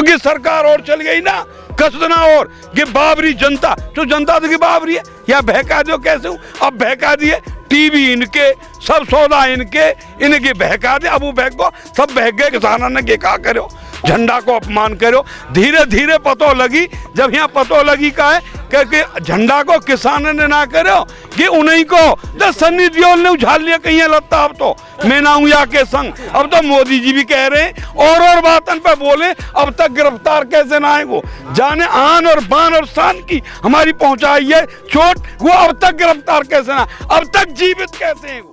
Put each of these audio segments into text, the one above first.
की सरकार और चल गई ना कसना और कि बाबरी जनता तो जनता तो की बाबरी है या बहका दो कैसे हूँ अब बहका दिए टीवी इनके सब सौदा इनके बहका दे अब वो बहक को सब बहक गए किसानों ने के क्या करो झंडा को अपमान करो धीरे धीरे पतो लगी जब यहाँ पतो लगी का है कि झंडा को किसान ने ना करो कि उन्हीं को जब सन्नी देओल ने उछाल लिया कहीं लगता अब तो मैं ना हूँ या के संग अब तो मोदी जी भी कह रहे हैं और बातन पे बोले अब तक गिरफ्तार कैसे ना आए वो जाने आन और बान और शान की हमारी पहुंचाई है चोट वो अब तक गिरफ्तार कैसे ना अब तक जीवित कैसे हैं वो।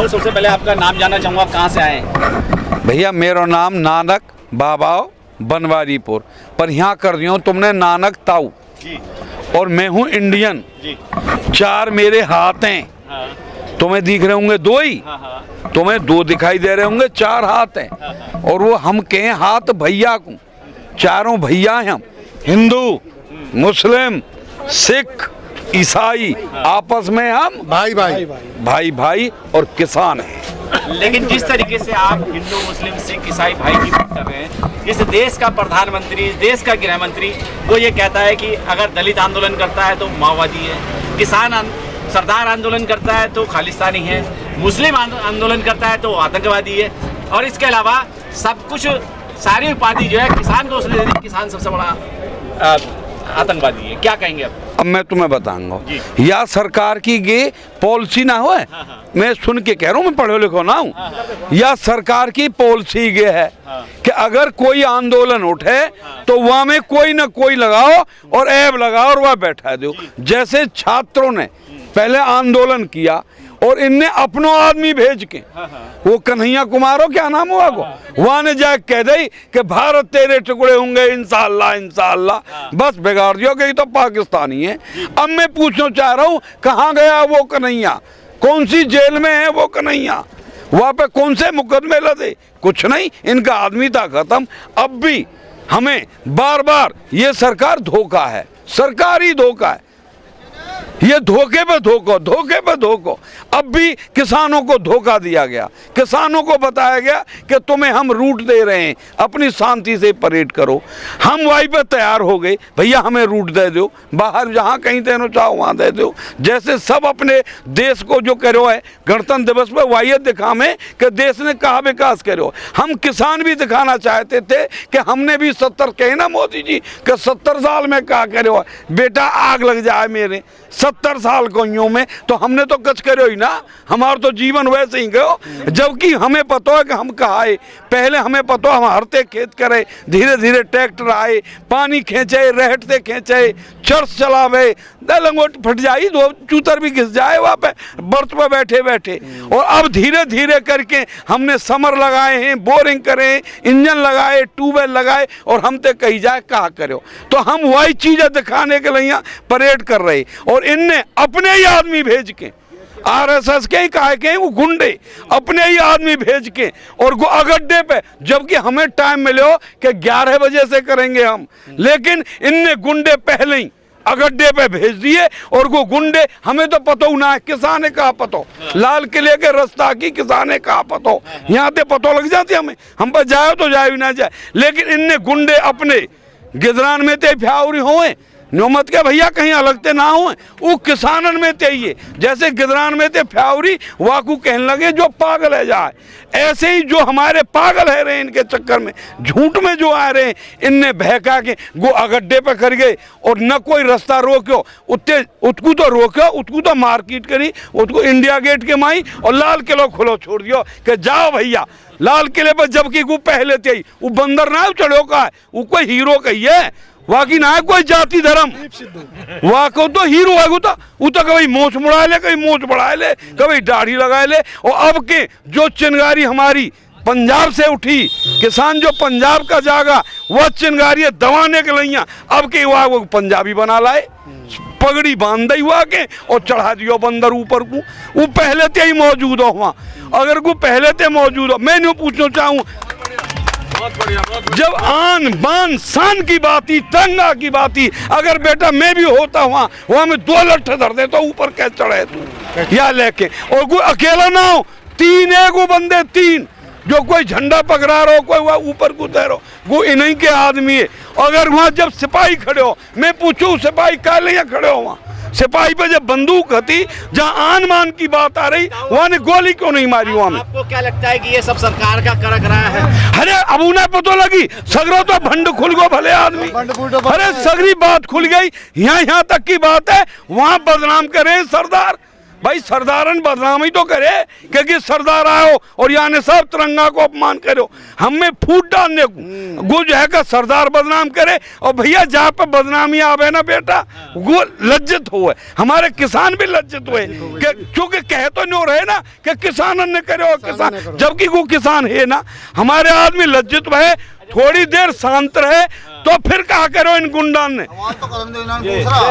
सबसे पहले आपका नाम जानना चाहूँगा, कहाँ से आए हैं? भैया मेरा नाम नानक बाबाओ बनवारीपुर पर यहाँ कर दियो तुमने नानक ताऊ जी। और मैं हूँ इंडियन जी। 4 मेरे हाथ हैं। हाँ। तुम्हें दिख रहे होंगे 2 ही। हाँ। तुम्हें 2 दिखाई दे रहे होंगे 4 हाथ हैं। हाँ। और वो हम कहें हाथ भैया को 4 भैया हैं हम हिंदू मुस्लिम सिख ईसाई आपस में हम भाई और किसान हैं। लेकिन जिस तरीके से आप हिंदू मुस्लिम सिख ईसाई भाई की बात कर रहे हैं इस देश का प्रधानमंत्री इस देश का गृह मंत्री वो ये कहता है कि अगर दलित आंदोलन करता है तो माओवादी है किसान सरदार आंदोलन करता है तो खालिस्तानी है मुस्लिम आंदोलन करता है तो आतंकवादी है और इसके अलावा सब कुछ सारी उपाधि जो है किसान को उसने दे दी किसान सबसे बड़ा आतंकवादी है। क्या कहेंगे अब मैं तुम्हें बताऊंगा या सरकार की ये पॉलिसी ना हो मैं सुन के कह रहा हूँ मैं पढ़ो लिखो ना हूँ या सरकार की पॉलिसी ये है कि अगर कोई आंदोलन उठे तो वहाँ में कोई ना कोई लगाओ और ऐब लगाओ और वह बैठा दो जैसे छात्रों ने पहले आंदोलन किया और इनने अपनों आदमी भेज के वो कन्हैया कुमार हो क्या नाम हुआ को वहां ने जाके कह दी कि भारत तेरे टुकड़े होंगे इंशाअल्लाह इंशाअल्लाह बस बिगाड़ दियो कि तो पाकिस्तानी है। अब मैं पूछना चाह रहा हूँ कहाँ गया वो कन्हैया कौन सी जेल में है वो कन्हैया वहाँ पे कौन से मुकदमे लदे कुछ नहीं इनका आदमी था खत्म। अब भी हमें बार बार ये सरकार धोखा है सरकारी धोखा है ये धोखे पे धोखो। अब भी किसानों को धोखा दिया गया किसानों को बताया गया कि तुम्हें हम रूट दे रहे हैं अपनी शांति से परेड करो हम वहीं पे तैयार हो गए भैया हमें रूट दे दो बाहर जहाँ कहीं देना चाहो वहाँ दे दो जैसे सब अपने देश को जो करो है गणतंत्र दिवस पे वाहियत दिखावे कि देश ने कहा विकास करो हम किसान भी दिखाना चाहते थे कि हमने भी 70 कहे ना मोदी जी कि 70 साल में कहा करो बेटा आग लग जाए मेरे 70 साल कोइयों में तो हमने तो कच करो ही ना हमारा तो जीवन वैसे ही गयो जबकि हमें पता है कि हम कहाँ आए पहले हमें पता हम हरते खेत करे धीरे धीरे ट्रैक्टर आए पानी खींचे रहटते खींचे चर्च चलावे लंगोट फट जाई दो चूतर भी घिस जाए वहाँ पे बर्थ पे बैठे बैठे और अब धीरे धीरे करके हमने समर लगाए हैं बोरिंग करे इंजन लगाए ट्यूबवेल लगाए और हम तो कही जाए कहा करो तो हम वही चीज़ें दिखाने के लिए परेड कर रहे और इनने अपने ही आदमी भेज के आरएसएस के ही कहा के वो गुंडे अपने ही आदमी भेज के और वो अगड्डे पे जबकि हमें टाइम मिले हो कि 11 बजे से करेंगे हम लेकिन इनने गुंडे पहले ही अगड्डे पे भेज दिए और वो गुंडे हमें तो पता ना है किसाने कहा पतो लाल किले के रास्ता की किसाने कहा पतो यहाँ पे पतो लग जाती हमें हम पर जाए तो जाए भी ना जाए लेकिन इनने गुंडे अपने गिजरान में ते फ्याउरी होए नौमत के भैया कहीं अलग ते ना हुए वो किसानन में ते ये जैसे गिदरान में ते फ्याउरी वाकू कहने लगे जो पागल है जाए ऐसे ही जो हमारे पागल है रहे इनके चक्कर में झूठ में जो आ रहे हैं इनने बहका के वो अगड्डे पे कर गए और न कोई रास्ता रोक्यो उत्ते उत्कू तो रोक्यो उत्कू तो मार्केट करी उसको इंडिया गेट के माई और लाल किलो खुलो छोड़ दियो कि जाओ भैया लाल किले पर जबकि वो पहले थे वो बंदर ना चढ़ो का है वो कोई हीरो कही है वाकी ना है कोई जाति धर्म वाको तो हीरो है वो तो कभी मोछ मुड़ा ले कभी मोछ बढ़ा ले कभी दाढ़ी लगा ले और अब के जो चिंगारी हमारी पंजाब से उठी किसान जो पंजाब का जागा वह चिंगारी दबाने के लिए अब के वहाँ वो पंजाबी बना लाए पगड़ी बांध दी हुआ के और चढ़ा दियो बंदर ऊपर को वो पहले ते ही मौजूद हो वहाँ अगर वो पहले ते मौजूद हो मैं नहीं पूछना चाहूँ जब आन बान शान की बात ही, तिरंगा की बात ही, अगर बेटा मैं भी होता वहां में 2 लट्ठे धर दे तो ऊपर कैसे चढ़े तू या लेके, और कोई अकेला ना हो, 3 एगो बंदे, 3 जो कोई झंडा पकड़ा रहो, कोई वहां ऊपर कूदे रहो, वो इन्हीं के आदमी है। अगर वहां जब सिपाही खड़े हो, मैं पूछूं सिपाही काले या खड़े हो वहां, सिपाही पे जब बंदूक हती, जहां आन मान की बात आ रही, वहां ने गोली क्यों नहीं मारी वहां में? आपको क्या लगता है कि ये सब सरकार का कर रहा है? अरे अब उन्हें पता लगी, सगरो तो भंड खुल गो भले आदमी, अरे सगरी बात खुल गई, यहाँ तक की बात है, वहां बदनाम करे सरदार, भाई सरदारन बदनामी तो करे, क्योंकि सरदार आयो और यहाँ ने सब तिरंगा को अपमान करो, हमें फूट डालने को गुज है का सरदार बदनाम करे। और भैया जहाँ पे बदनामी आवे ना बेटा, वो लज्जित हुए, हमारे किसान भी लज्जित हुए, क्योंकि कह तो नहीं रहे ना कि किसान ने करे, किसान जबकि वो किसान है ना, हमारे आदमी लज्जित हुए, थोड़ी देर शांत रहे तो फिर कहा करो इन गुंडान ने,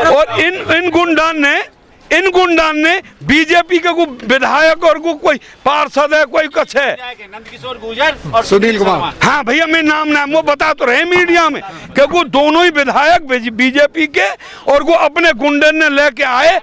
और इन गुंडान ने बीजेपी के को विधायक और को कोई पार्षद है, कोई कछ है, नंदकिशोर गुर्जर और सुनील कुमार, हाँ भैया मैं नाम वो बता तो रहे मीडिया में, क्योंकि वो दोनों ही विधायक बीजेपी के, और वो अपने गुंडे ने लेके आए,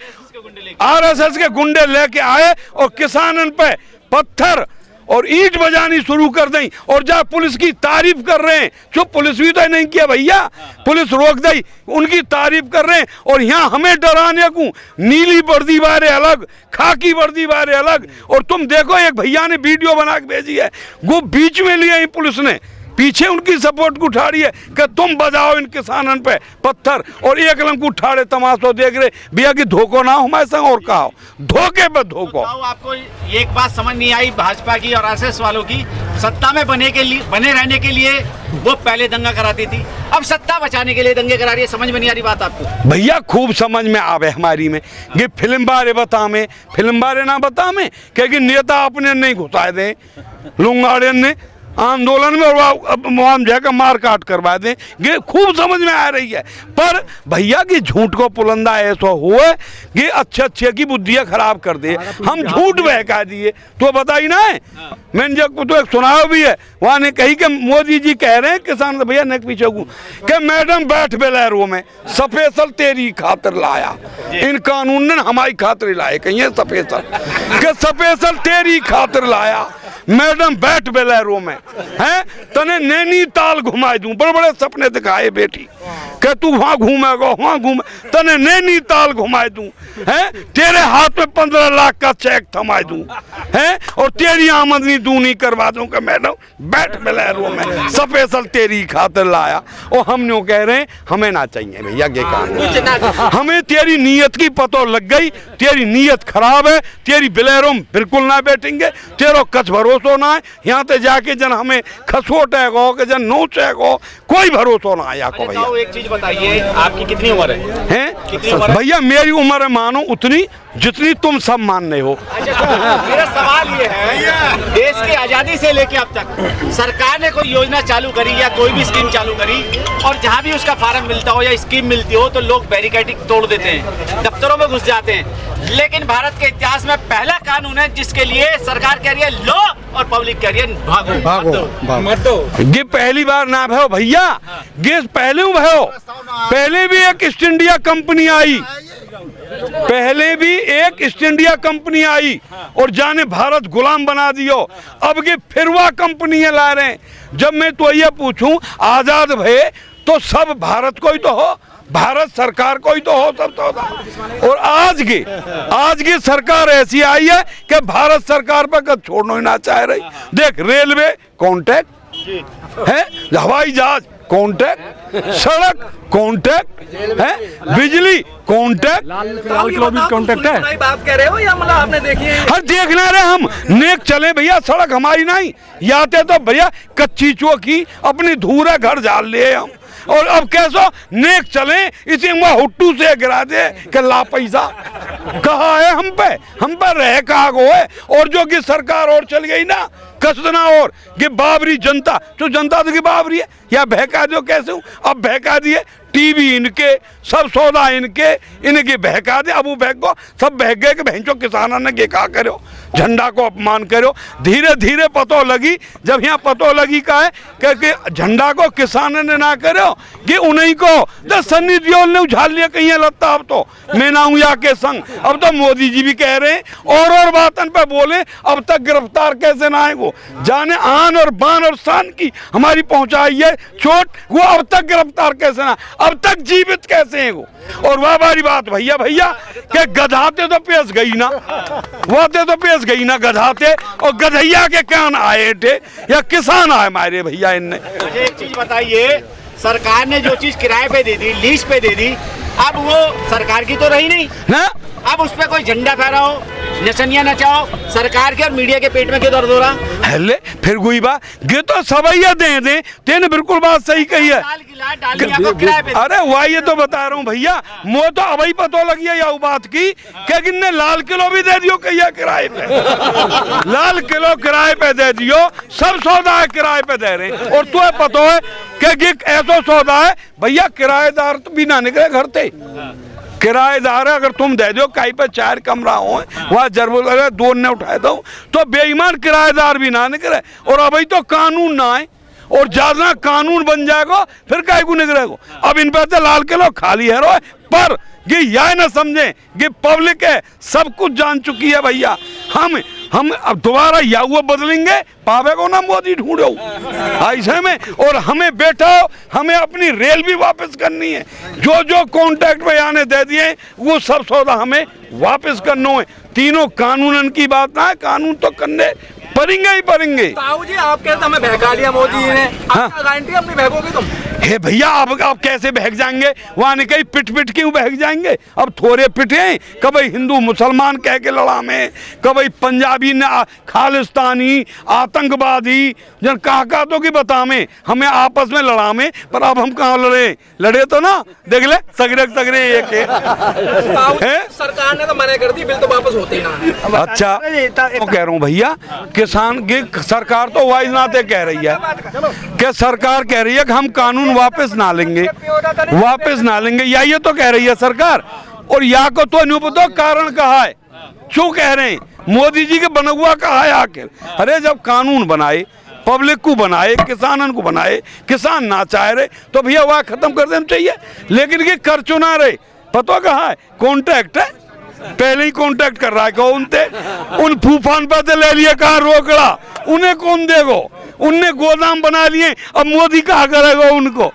आरएसएस के गुंडे लेके आए और किसानन पे पत्थर और ईंट बजानी शुरू कर दी, और जहाँ पुलिस की तारीफ कर रहे हैं, जो पुलिस भी तो नहीं किया भैया, पुलिस रोक दी, उनकी तारीफ कर रहे हैं, और यहाँ हमें डराने को नीली वर्दी वाले अलग, खाकी वर्दी वाले अलग। और तुम देखो एक भैया ने वीडियो बना के भेजी है, वो बीच में लिए पुलिस ने, पीछे उनकी सपोर्ट को उठा रही है कि तुम बजाओ इन किसानन पे पत्थर, और एक लंग को उठाड़े तमाशो देख रहे भैया कि धोखो ना हमारे संग, और कहा धोखे पे धोखो। तो आपको एक बात समझ नहीं आई भाजपा की और आरएसएस वालों की, सत्ता में बने रहने के लिए वो पहले दंगा कराती थी, अब सत्ता बचाने के लिए दंगे करा रही है, समझ में नहीं आ रही बात आपको? भैया खूब समझ में आवे हमारी में, ये फिल्म बारे बता में, फिल्म बारे ना बता में, क्योंकि नेता अपने नहीं घुसाए दे लुंगाड़ियन ने आंदोलन में, और वहां जाकर मार काट करवा दें, ये खूब समझ में आ रही है। पर भैया की झूठ को पुलंदा ऐसा हुआ कि अच्छे की बुद्धियां खराब कर दे, हम झूठ बहका दिए तो बताई ना है। मैंने जब तो एक सुनाया भी है, वहां ने कही कि मोदी जी कह रहे हैं किसान भैया ने पीछे कि मैडम बैठ बेलैरो में स्पेशल तेरी खातिर लाया, इन कानून ने हमारी खातिर लाए, कहीं स्पेशल तेरी खातिर लाया, मैडम बैठ बेलैरो में है, तने नैनीताल घुमाए दूं, बड़े बड़े सपने दिखाए बेटी कि तू वहां घूमेगा, वहां घूमे, तने नैनीताल घुमाए दूं, है तेरे हाथ में 15 लाख का चेक थमाए दूं, है और तेरी आमदनी दूनी करवा दूं कि मैडम बैठ बेलैरो में स्पेशल तेरी खातिर लाया। और हम न्यों कह रहे हैं हमें ना चाहिए भैया ये काम, हमें तेरी नीयत की पतो लग गई, तेरी नीयत खराब है, तेरी बेलैरो में बिल्कुल ना बैठेंगे, तेरो कछ भरोसा ना है, यहाँ पे जाके जन हमें खसोटेगो कि जन नोचेगो, कोई भरोसा ना आया को भैया। एक चीज बताइए, आपकी कितनी उम्र है? कितनी उम्र है? भैया मेरी उम्र है मानो उतनी जितनी तुम सब मानने हो। मेरा सवाल ये है, देश की आजादी से लेके अब तक सरकार ने कोई योजना चालू करी या कोई भी स्कीम चालू करी, और जहाँ भी उसका फार्म मिलता हो या स्कीम मिलती हो तो लोग बैरिकेडिंग तोड़ देते हैं, दफ्तरों में घुस जाते हैं, लेकिन भारत के इतिहास में पहला कानून है जिसके लिए सरकार कह रही है लो और पब्लिक कह रही है भागो मत दो। ये पहली बार ना भयो भैया, ये पहले भयो, पहले भी एक ईस्ट इंडिया कंपनी आई, पहले भी एक ईस्ट इंडिया कंपनी आई और जाने भारत गुलाम बना दियो, अब ये फिर वह कंपनी ला रहे हैं। जब मैं तो ये पूछूं आजाद भय तो सब भारत को ही तो हो, भारत सरकार को ही तो हो, सब तो होता। और आज की सरकार ऐसी आई है कि भारत सरकार पर कद छोड़ना ही ना चाह रही। देख रेलवे कॉन्ट्रैक्ट है, हवाई जहाज कॉन्ट्रैक्ट, सड़क कॉन्ट्रैक्ट है, बिजली कॉन्ट्रैक्ट, कॉन्ट्रैक्ट है। बात कह रहे हो या मतलब आपने देखी है? हर देखना रहे हम नेक चले भैया, सड़क हमारी नहीं याते तो भैया कच्ची चौकी अपनी धूरे घर जाल ले हम, और अब कैसो नेक चले, इसी में हुट्टू से गिरा दे कि ला पैसा कहा है हम पे रह कहा गो है। और जो कि सरकार और चल गई ना कसना, और कि बाबरी जनता, तो जनता तो की बाबरी है या बहका दो कैसे हूँ, अब बहका दिए टीवी इनके, सब सौदा इनके, इनके बहका दे। अब वो बहक को सब बहक गए कि बहनचो किसानों ने के कहा करो, झंडा को अपमान करो। धीरे धीरे पतो लगी, जब यहाँ पतो लगी का है कि झंडा को किसानों ने ना करो कि उन्हीं को तो सन्नी देओल ने उछाल लिया कहीं लगता। अब तो मैं ना हूँ या के संग। अब तो मोदी जी भी कह रहे हैं और बातन पे बोले अब तक गिरफ्तार कैसे ना है वो, जाने आन और बान और शान की हमारी पहुंचाई है चोट, वो अब तक गिरफ्तार कैसे ना, अब तक जीवित कैसे हैं वो। और वह बारी बात भैया के गधाते तो पेश गई ना, वाते तो पेश गई ना गधाते, और गधैया के कान आए थे या किसान आए मारे भैया इनने। मुझे एक चीज बताइए, सरकार ने जो चीज किराए पे दे दी, लीज पे दे दी, अब वो सरकार की तो रही नहीं ना, अब उस पर कोई झंडा फहराओ, नचनिया नचाओ, सरकार के और मीडिया के पेट में क्यों दर्द हो रहा? हले फिर गुई बात गे तो सवैया दे तेने बिल्कुल बात सही कही है। अरे वाह ये तो बता रहा हूँ भैया, मो तो अभी पतो लगी है या बात की क्या किन्ने लाल किलो भी दे दियो कहिया किराए पे लाल किलो किराए पे दे दियो, सब सौदा है किराए पे दे रहे। और तुम्हें पता है कि ऐसा सौदा है भैया किराएदार तो भी ना निकले घर से। किराएदार अगर तुम दे दो कहीं पे 4 कमरा हो वहाँ जरूर 2 ने उठाए दो तो बेईमान किराएदार भी ना निकले। और अभी तो कानून ना है, और ज्यादा कानून बन जाएगा फिर काहे को निकलेगा। अब इन पे तो लाल किलो खाली है रो, पर ये यह न समझे कि पब्लिक है सब कुछ जान चुकी है भैया। हम अब दोबारा या वो बदलेंगे पावे को ना मोदी ढूंढो ऐसे में। और हमें बैठो, हमें अपनी रेल भी वापस करनी है, जो कॉन्ट्रैक्ट में आने दे दिए वो सब सौदा हमें वापस करना है। तीनों कानूनन की बात ना है, कानून तो करने पड़ेंगे ही पड़ेंगे। ताऊ जी आप कहते हमें बहका लिया मोदी जी ने, हाँ। गारंटी अपनी बहकोगे तुम? हे भैया अब कैसे बहक जाएंगे, वहाँ नहीं कहीं पिट क्यों बहक जाएंगे। अब थोड़े पिटे, कभी हिंदू मुसलमान कह के लड़ा में, कभी पंजाबी ने खालिस्तानी आतंकवादी जन कहा तो कि बता में हमें आपस में लड़ा में। पर अब हम कहाँ लड़े तो ना देख ले सगरे एक सरकार ने तो मना कर दी, बिल तो वापस होते ही ना। अच्छा तो कह रहा हूँ भैया, किसान की सरकार तो वाइज नाते कह रही है कि सरकार कह रही है कि हम कानून वापस ना लेंगे या ये तो कह रही है सरकार। और या को तो नहीं पता कारण कहा है, क्यों कह रहे हैं मोदी जी के बना हुआ कहा है आखिर। अरे जब कानून बनाए, पब्लिक को बनाए, किसानन को बनाए, किसान ना चाह रहे तो भैया वह खत्म कर देना चाहिए। लेकिन ये कर चुना रहे, पता कहा है कॉन्ट्रैक्ट है, पहले ही कॉन्ट्रैक्ट कर रहा है कौन थे, उन तूफान पर ले लिए कहा रोकड़ा, उन्हें कौन देगो, उनने गोदाम बना लिए, अब मोदी कहा करेगा उनको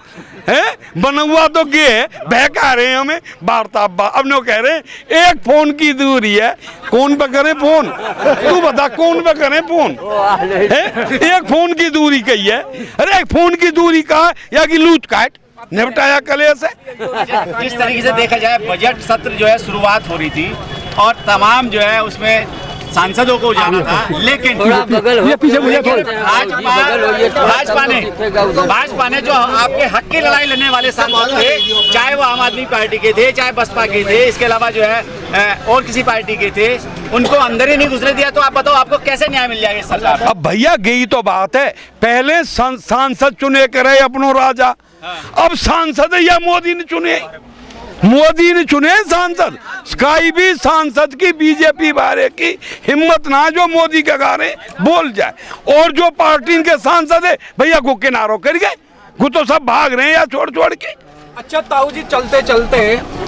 है बना हुआ तो गे बहका रहे हैं हमें वार्ता। अब नो कह रहे हैं एक फोन की दूरी है, कौन पे करें फोन, तू बता कौन पे करें फोन है? एक फोन की दूरी कही है, अरे एक फोन की दूरी का या कि लूट काट निपटाया कले से। जिस तरीके से देखा जाए बजट सत्र जो है शुरुआत हो रही थी और तमाम जो है उसमें सांसदों को जाना था, लेकिन भाजपा ने जो आपके हक की लड़ाई लड़ने वाले सांसद थे, चाहे वो आम आदमी पार्टी के थे, चाहे बसपा के थे, इसके अलावा जो है और किसी पार्टी के थे, उनको अंदर ही नहीं घुसने दिया। तो आप बताओ आपको कैसे न्याय मिल जाएगा इस सरकार? अब भैया गई तो बात है, पहले सांसद चुने करे अपनो राजा, अब सांसद या मोदी ने चुने सांसद। स्काई भी सांसद की बीजेपी बारे की हिम्मत ना जो मोदी के गाने बोल जाए। और जो पार्टी के सांसद है भैया को किनारों कर गए, वो तो सब भाग रहे हैं या छोड़ के। अच्छा ताऊ जी चलते चलते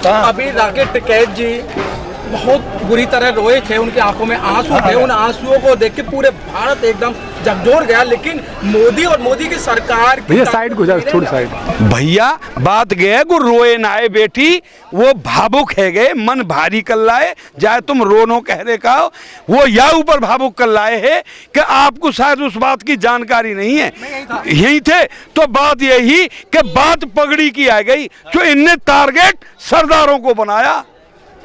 अभी राकेश टिकैत जी बहुत बुरी तरह रोए थे, उनकी आंखों में आंसू थे, उन आंसुओं को देख के पूरे भारत एकदम झकझोर गया। लेकिन मोदी और मोदी की सरकार की साइड थोड़ी साइड भैया बात गए को रोए ना है बेटी, वो भावुक है गए, मन भारी कर लाए, जाए तुम रोनो कह रहे का वो या ऊपर भावुक कर लाए है कि आपको शायद उस बात की जानकारी नहीं है, यही थे। तो बात यही कि बात पगड़ी की आ गई, जो इनने टारगेट सरदारों को बनाया,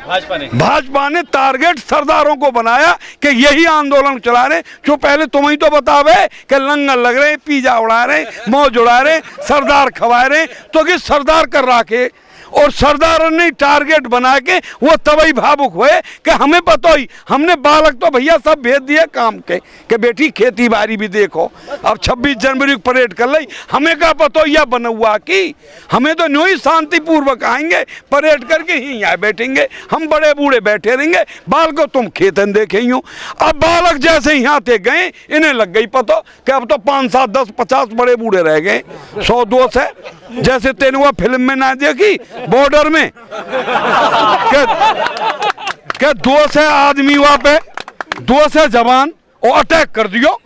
भाजपा ने टारगेट सरदारों को बनाया कि यही आंदोलन चला रहे। जो पहले तुम ही तो बतावे कि लंगर लग रहे, पिज्जा उड़ा रहे, मौज उड़ा रहे, सरदार खवा रहे, तो कि सरदार कर रखे। और सरदार ने टारगेट बना के वो तभी भावुक हुए कि हमें पता ही, हमने बालक तो भैया सब भेज दिए काम के कि बेटी खेती बाड़ी भी देखो, अब 26 जनवरी को परेड कर ली, हमें क्या पता यह बना हुआ कि हमें तो न्यू ही शांतिपूर्वक आएंगे, परेड करके ही यहाँ बैठेंगे, हम बड़े बूढ़े बैठे रहेंगे, बाल को तुम खेतन देखे हो। अब बालक जैसे यहाँ थे गए, इन्हें लग गई पता कि अब तो 5, 7, 10, 50 बड़े बूढ़े रह गए, 100, 200 है। जैसे तेनुआ फिल्म में ना देखी बॉर्डर में क्या 200 आदमी वहां पे 200 जवान और अटैक कर दियो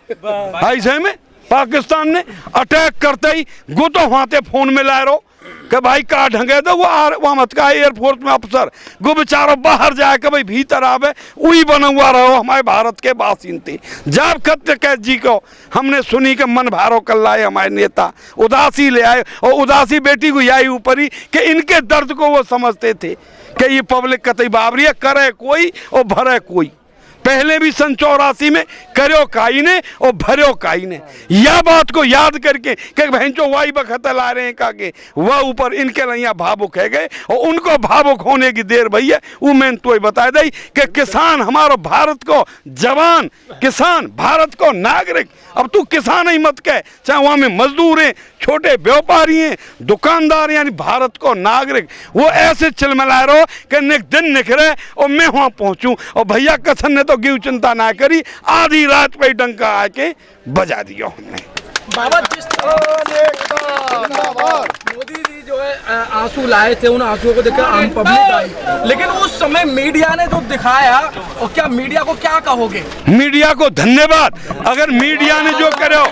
ऐसे में पाकिस्तान ने अटैक करते ही गो तो वहां ते फोन में ला रहो कि भाई का ढंगे तो वो मत का एयरफोर्स में अफसर गो बेचारो बाहर जाए कि भाई भीतर आवे, वही बना हुआ रहो हमारे भारत के बासिंदे। जब खत कैद जी को हमने सुनी कि मन भारो कर लाए हमारे नेता, उदासी ले आए और उदासी बेटी को आई ऊपर ही कि इनके दर्द को वो समझते थे कि ये पब्लिक कतई बाबरी है, करे कोई और भरे कोई। पहले भी सन 84 में करो काई ने और भरो काई ने, यह बात को याद करके कि बहन चो वाई बखत ला रहे हैं काके वह ऊपर इनके लिए भावुक है गए और उनको भावुक होने की देर भैया वो मैंने तो बता दी कि किसान हमारा भारत को जवान, किसान भारत को नागरिक। अब तू किसान ही मत कह, चाहे वहाँ में मजदूर हैं, छोटे व्यापारी हैं, दुकानदार, यानी भारत को नागरिक वो ऐसे चिलमिला रहो कि दिन निखरे और मैं वहाँ पहुँचूँ। और भैया कसन ने तो गिव चिंता ना करी, आधी रात पे डंका आके बजा दिया हमने। बाबा जिस मोदी जी जो है आंसू लाए थे, उन आंसुओं को देखकर आम पब्लिक आई, लेकिन उस समय मीडिया ने जो दिखाया, और क्या मीडिया को क्या कहोगे? मीडिया को धन्यवाद। अगर मीडिया ने जो करो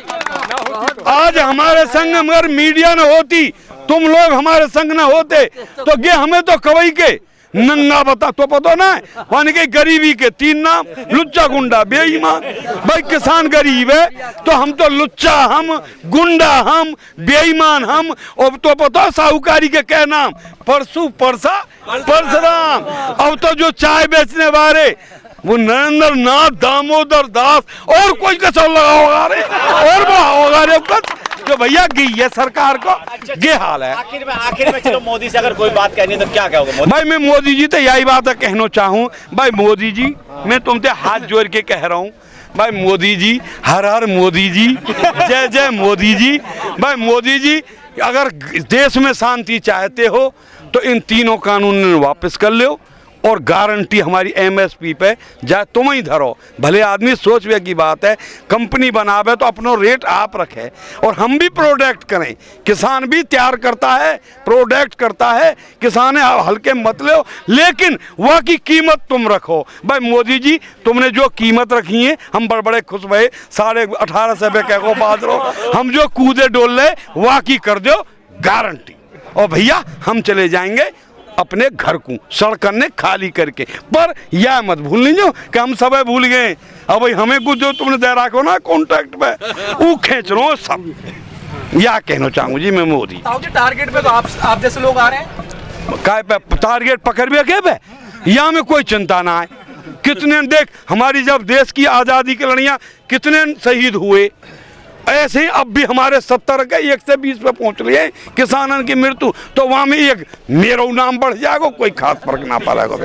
आज हमारे संग, मगर मीडिया न होती, तुम लोग हमारे संग न होते तो ये हमें तो कवई के नंगा बता तो पता ना है के गरीबी के 3 नाम, लुच्चा गुंडा बेईमान। भाई किसान गरीब है तो हम तो लुच्चा, हम गुंडा, हम बेईमान, हम और तो पता साहूकारी के क्या नाम, परसू परसा परशुराम। अब तो जो चाय बेचने वाले वो नरेंद्र नाथ दामोदर दास और कोई कसर लगा होगा रे और वो होगा रे जो भैया गई है सरकार को ये हाल है। आखिर में चलो मोदी से अगर कोई बात कहनी तो क्या कहोगे? भाई मैं मोदी जी तो यही बात है कहना चाहूँ, भाई मोदी जी मैं तुमसे हाथ जोड़ के कह रहा हूँ, भाई मोदी जी हर हर मोदी जी, जय जय मोदी जी। भाई मोदी जी अगर देश में शांति चाहते हो तो इन तीनों कानून वापस कर लो और गारंटी हमारी एमएसपी पे जाए तुम ही धरो। भले आदमी सोचवे की बात है, कंपनी बनावे तो अपनो रेट आप रखे और हम भी प्रोडक्ट करें, किसान भी तैयार करता है, प्रोडक्ट करता है, किसान हल्के मत लो, लेकिन वह की कीमत तुम रखो। भाई मोदी जी तुमने जो कीमत रखी है हम बड़े खुश भये, 1850 रुपये को बात रहो, हम जो कूदे डोल ले वह की कर दो गारंटी। और भैया हम चले जाएंगे अपने घर को सड़क ने खाली करके, पर यह मत भूल लीजिए कि हम सब भूल गए। अब भाई हमें कुछ जो तुमने दे रखो ना कॉन्ट्रैक्ट पे वो खींच लो सब, या कहना चाहूँ जी मैं मोदी। टारगेट पे तो आप जैसे लोग आ रहे हैं, काय पे टारगेट पकड़ भी के पे यहाँ में कोई चिंता ना है। कितने देख हमारी जब देश की आज़ादी की लड़ाइयाँ कितने शहीद हुए, ऐसे ही अब भी हमारे 70 के 120 पे पहुंच रही है किसानों की मृत्यु, तो वहां में एक मेरा नाम बढ़ जाएगा, कोई खास फर्क ना पड़ेगा।